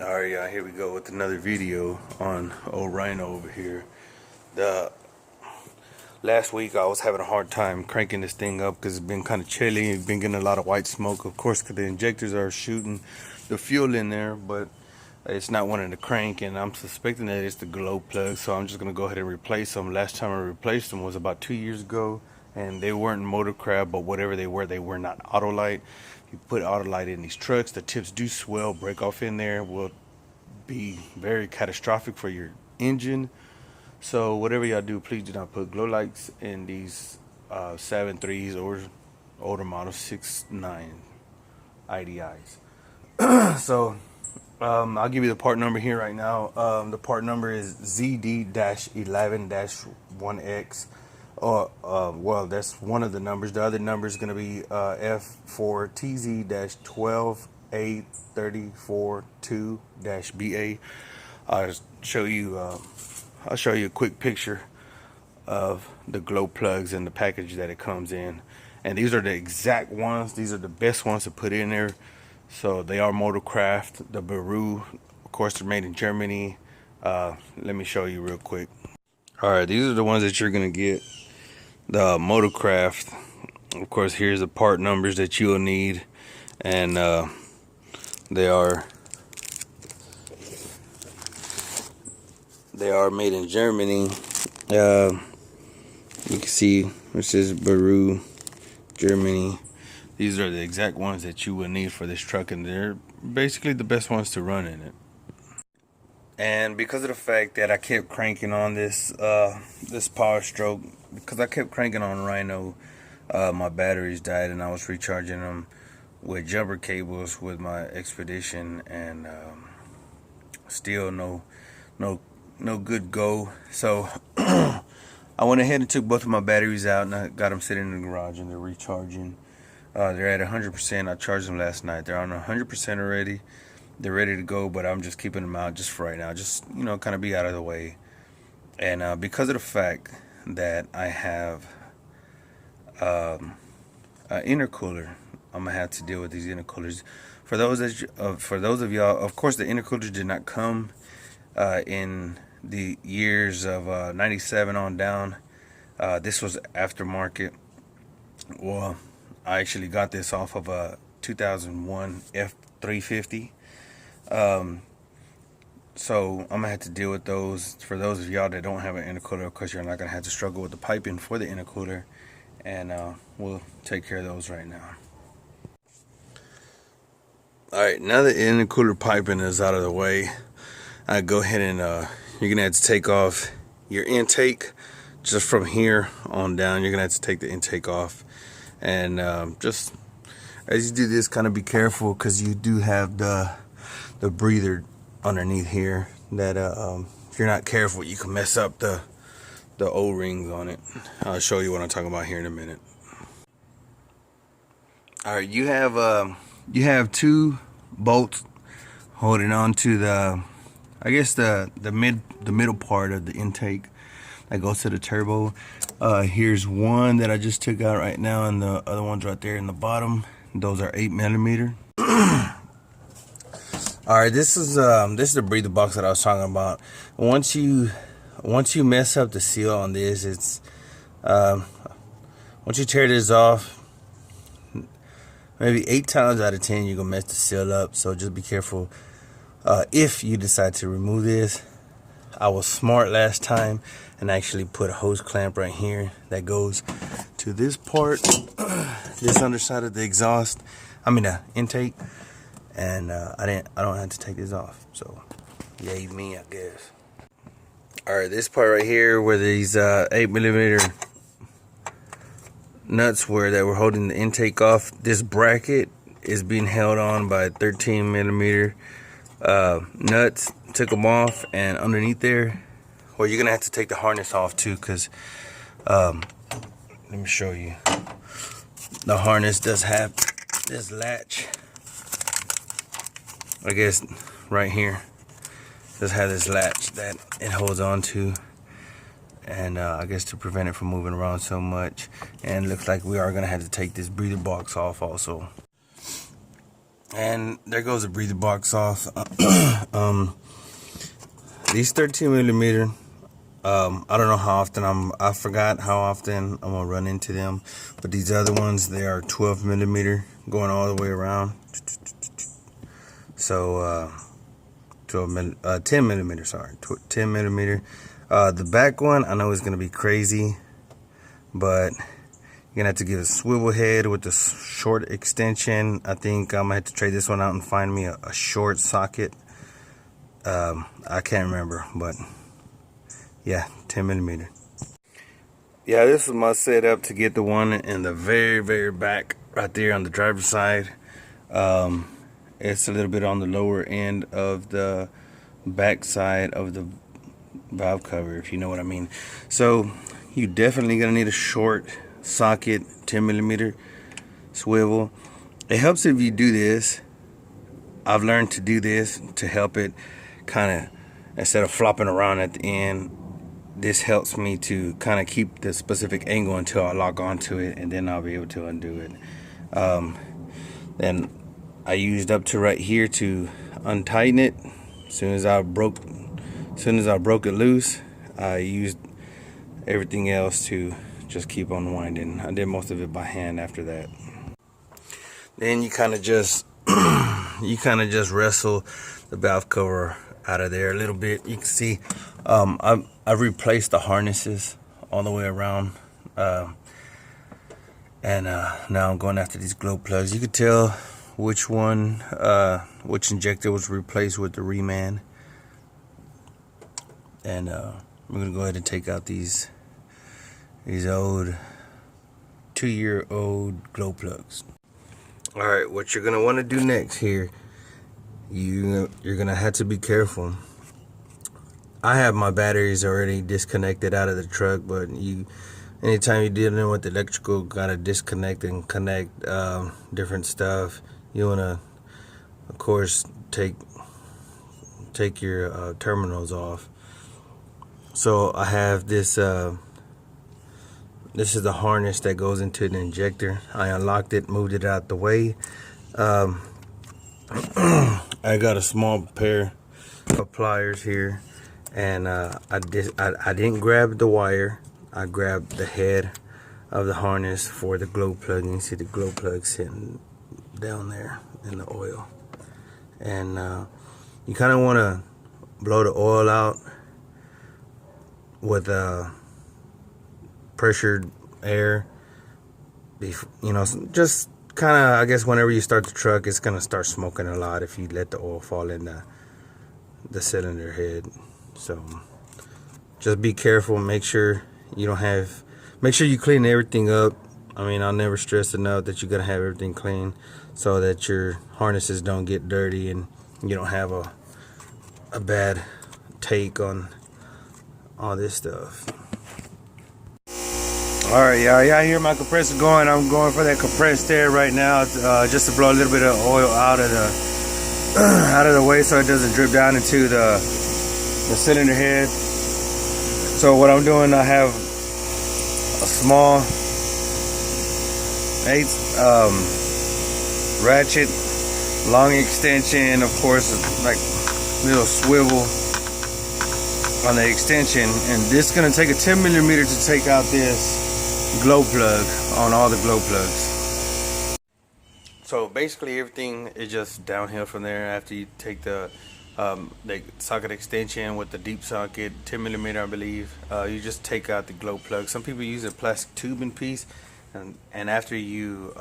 Alright, y'all, here we go with another video on old Rhino over here. The last week I was having a hard time cranking this thing up because it's been kind of chilly. It's been getting a lot of white smoke, of course, because the injectors are shooting the fuel in there, but it's not wanting to crank, and I'm suspecting that it's the glow plug, so I'm just going to go ahead and replace them. Last time I replaced them was about 2 years ago, and they weren't motorcraft, but whatever they were not Autolite. You put Autolite in these trucks, the tips do swell, break off in there, will be very catastrophic for your engine. So whatever y'all do, please do not put glow lights in these 7.3s or older model 6.9 IDIs. So I'll give you the part number here right now. The part number is ZD-11-1X. Well, that's one of the numbers. The other number is going to be F4TZ-12A342-BA. I'll show you a quick picture of the glow plugs and the package that it comes in. And these are the exact ones. These are the best ones to put in there. So they are Motorcraft. The D.R.V, of course, they're made in Germany. Let me show you real quick. All right, these are the ones that you're gonna get. The Motorcraft. Of course, here's the part numbers that you'll need, and they are made in Germany. You can see which is D.R.V, Germany. These are the exact ones that you will need for this truck, and they're basically the best ones to run in it. And because of the fact that I kept cranking on this this Power Stroke, because I kept cranking on Rhino, my batteries died, and I was recharging them with jumper cables with my Expedition, and still no good go. So I went ahead and took both of my batteries out, and I got them sitting in the garage, and they're recharging. They're at 100%. I charged them last night. They're on 100% already. They're ready to go, but I'm just keeping them out just for right now. Just, kind of be out of the way. And because of the fact that I have an intercooler, I'm gonna have to deal with these intercoolers. For those of y'all, of course, the intercoolers did not come in the years of '97 on down. This was aftermarket. Well, I actually got this off of a 2001 F350. So I'm gonna have to deal with those. For those of y'all that don't have an intercooler, of course, you're not gonna have to struggle with the piping for the intercooler, and we'll take care of those right now. Alright, now the intercooler piping is out of the way, I go ahead and you're gonna have to take off your intake. Just from here on down, you're gonna have to take the intake off, and just as you do this, kind of be careful, because you do have the breather underneath here that if you're not careful, you can mess up the O-rings on it. I'll show you what I'm talking about here in a minute. All right, you have two bolts holding on to the, I guess the middle part of the intake that goes to the turbo. Here's one that I just took out right now, and the other one's right there in the bottom. Those are 8mm. All right, this is the breather box that I was talking about. Once you mess up the seal on this, it's once you tear this off, maybe 8 times out of 10 you're gonna mess the seal up. So just be careful if you decide to remove this. I was smart last time and actually put a hose clamp right here that goes to this part, this underside of the exhaust. I mean the intake. And I don't have to take this off, so yay me, I guess. All right, this part right here where these 8mm nuts were that were holding the intake off, this bracket is being held on by 13mm nuts. Took them off, and underneath there, well, you're gonna have to take the harness off too, because let me show you. The harness does have this latch, I guess right here, does have this latch that it holds on to, and I guess to prevent it from moving around so much. And it looks like we are gonna have to take this breather box off also. And there goes the breather box off. These 13 millimeter, I don't know how often I forgot how often I'm gonna run into them, but these other ones, they are 12 millimeter going all the way around. So 10 millimeter, sorry, 10 millimeter. The back one, I know is gonna be crazy, but you're gonna have to get a swivel head with the short extension. I think I'm gonna have to trade this one out and find me a short socket. I can't remember, but yeah, 10 millimeter. Yeah, this is my setup to get the one in the very back, right there on the driver's side. It's a little bit on the lower end of the back side of the valve cover, if you know what I mean. So you definitely gonna need a short socket, 10 millimeter swivel. It helps if you do this. I've learned to do this to help it kind of, instead of flopping around at the end, this helps me to kind of keep the specific angle until I lock onto it, and then I'll be able to undo it. Then I used up to right here to untighten it. As soon as I broke it loose, I used everything else to just keep unwinding. I did most of it by hand after that. Then you kind of just wrestle the valve cover out of there a little bit. You can see I've replaced the harnesses all the way around, and now I'm going after these glow plugs. You could tell which injector was replaced with the reman, and we're gonna go ahead and take out these old 2-year-old glow plugs. All right, what you're gonna want to do next here, you're gonna have to be careful. I have my batteries already disconnected out of the truck, but anytime you're dealing with electrical, gotta disconnect and connect different stuff. You wanna, of course, take your terminals off. So I have this. This is the harness that goes into the injector. I unlocked it, moved it out the way. I got a small pair of pliers here, and I didn't grab the wire. I grabbed the head of the harness for the glow plug. You can see the glow plug sitting down there in the oil, and you kind of want to blow the oil out with pressured air. Just kind of, I guess, whenever you start the truck, it's gonna start smoking a lot if you let the oil fall in the cylinder head. So just be careful. Make sure you clean everything up. I mean, I'll never stress enough that you gotta have everything clean so that your harnesses don't get dirty and you don't have a bad take on all this stuff. Alright, y'all hear my compressor going. I'm going for that compressed air right now, just to blow a little bit of oil out of the way so it doesn't drip down into the cylinder head. So what I'm doing, I have a small 8 ratchet, long extension, of course, like little swivel on the extension, and this is going to take a 10 millimeter to take out this glow plug on all the glow plugs. So basically everything is just downhill from there. After you take the socket extension with the deep socket, 10 millimeter I believe, you just take out the glow plug. Some people use a plastic tubing piece, and after you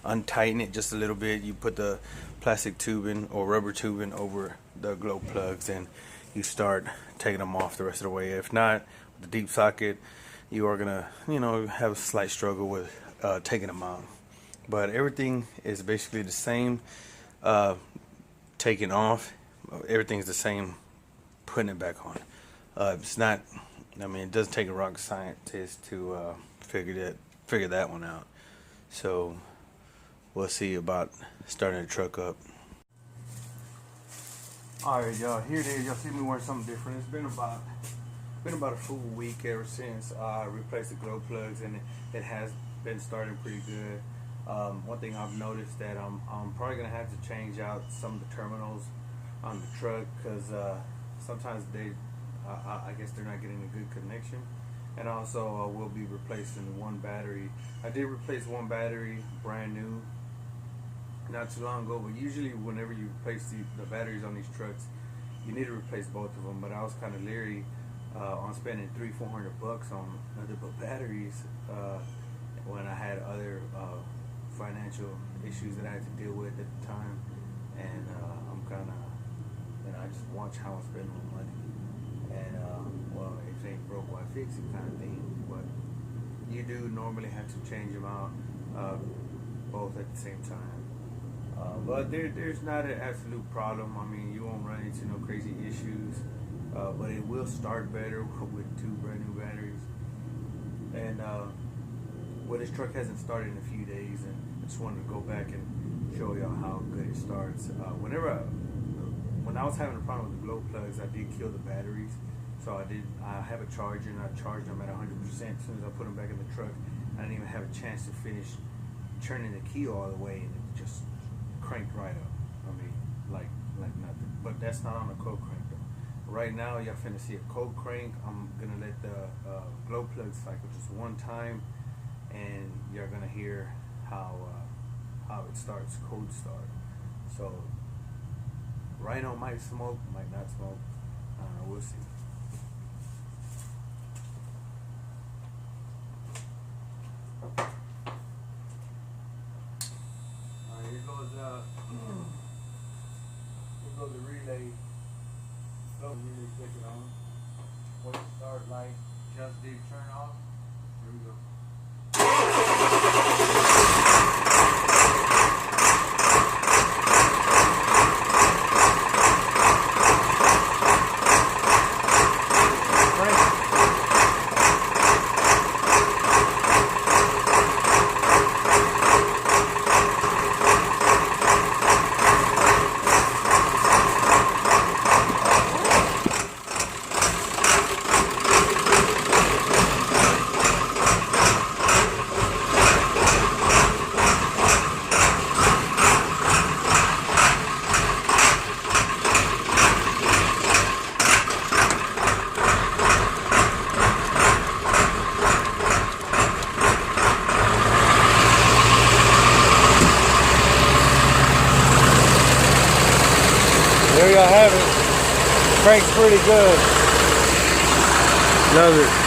untighten it just a little bit, you put the plastic tubing or rubber tubing over the glow plugs, and you start taking them off the rest of the way. If not, with the deep socket, you are gonna have a slight struggle with taking them out. But everything is basically the same taking off. Everything's the same putting it back on. It's not, I mean, it doesn't take a rocket scientist to figure that one out. So we'll see about starting the truck up. Alright, y'all, here it is. Y'all see me wearing something different. It's been about a full week ever since I replaced the glow plugs, and it has been starting pretty good. One thing I've noticed that I'm probably gonna have to change out some of the terminals on the truck because sometimes I guess they're not getting a good connection. And also we'll be replacing one battery. I did replace one battery brand new not too long ago, but usually whenever you replace the batteries on these trucks, you need to replace both of them. But I was kind of leery on spending $300-400 on other but batteries when I had other financial issues that I had to deal with at the time, and I'm kind of, I just watch how I spend my money, and well, if it ain't broke, why fix it kind of thing. But you do normally have to change them out both at the same time. But there's not an absolute problem. I mean, you won't run into no crazy issues, but it will start better with two brand new batteries. And well, this truck hasn't started in a few days, and I just wanted to go back and show y'all how good it starts. When I was having a problem with the glow plugs, I did kill the batteries. So I have a charger, and I charged them at 100%. As soon as I put them back in the truck, I didn't even have a chance to finish turning the key all the way, and it just cranked right up. I mean, like nothing. But that's not on a cold crank though. Right now, y'all finna see a cold crank. I'm gonna let the glow plug cycle just one time, and you're gonna hear how it starts, cold start. So Rhino might smoke, might not smoke. I don't know, we'll see. Alright, here goes the relay. So really click it on. When you start light just did turn off. Here we go. There y'all have it. Crank's pretty good. Love it.